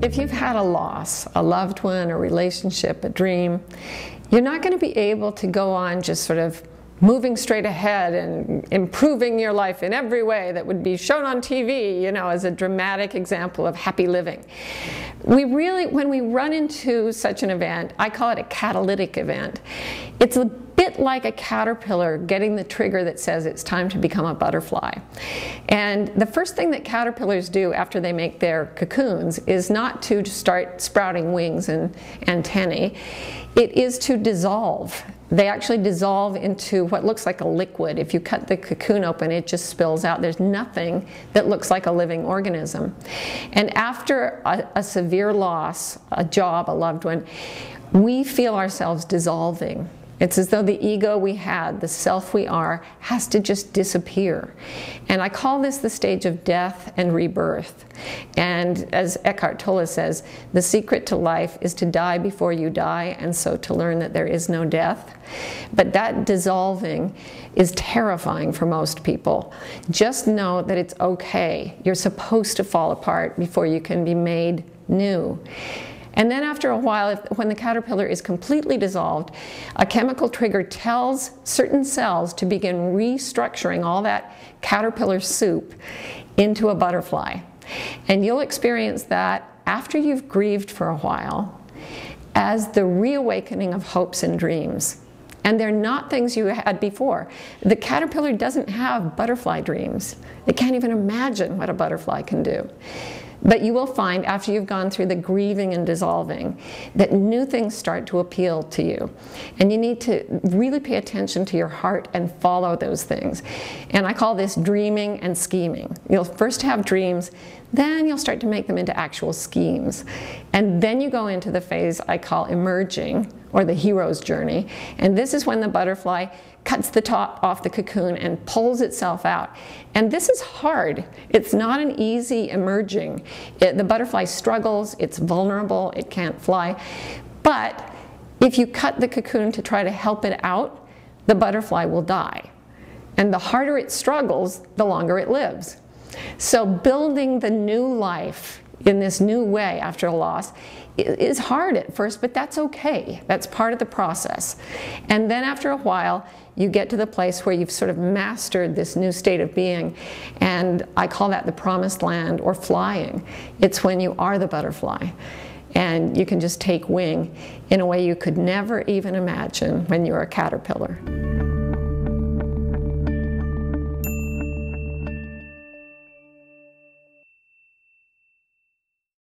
If you've had a loss, a loved one, a relationship, a dream, you're not going to be able to go on just sort of moving straight ahead and improving your life in every way that would be shown on TV, you know, as a dramatic example of happy living. When we run into such an event, I call it a catalytic event. It's a bit like a caterpillar getting the trigger that says it's time to become a butterfly. And the first thing that caterpillars do after they make their cocoons is not to start sprouting wings and antennae. It is to dissolve. They actually dissolve into what looks like a liquid. If you cut the cocoon open, it just spills out. There's nothing that looks like a living organism. And after a severe loss, a job, a loved one, we feel ourselves dissolving. It's as though the ego we had, the self we are, has to just disappear. And I call this the stage of death and rebirth. And as Eckhart Tolle says, the secret to life is to die before you die, and so to learn that there is no death. But that dissolving is terrifying for most people. Just know that it's okay. You're supposed to fall apart before you can be made new. And then after a while, when the caterpillar is completely dissolved, a chemical trigger tells certain cells to begin restructuring all that caterpillar soup into a butterfly. And you'll experience that after you've grieved for a while as the reawakening of hopes and dreams. And they're not things you had before. The caterpillar doesn't have butterfly dreams. It can't even imagine what a butterfly can do. But you will find, after you've gone through the grieving and dissolving, that new things start to appeal to you. And you need to really pay attention to your heart and follow those things. And I call this dreaming and scheming. You'll first have dreams, then you'll start to make them into actual schemes. And then you go into the phase I call emerging, or the hero's journey. And this is when the butterfly cuts the top off the cocoon and pulls itself out. And this is hard. It's not an easy emerging. The butterfly struggles, it's vulnerable, it can't fly. But if you cut the cocoon to try to help it out, the butterfly will die. And the harder it struggles, the longer it lives. So building the new life in this new way after a loss is hard at first, but that's okay. That's part of the process. And then after a while, you get to the place where you've sort of mastered this new state of being. And I call that the promised land, or flying. It's when you are the butterfly. And you can just take wing in a way you could never even imagine when you were a caterpillar.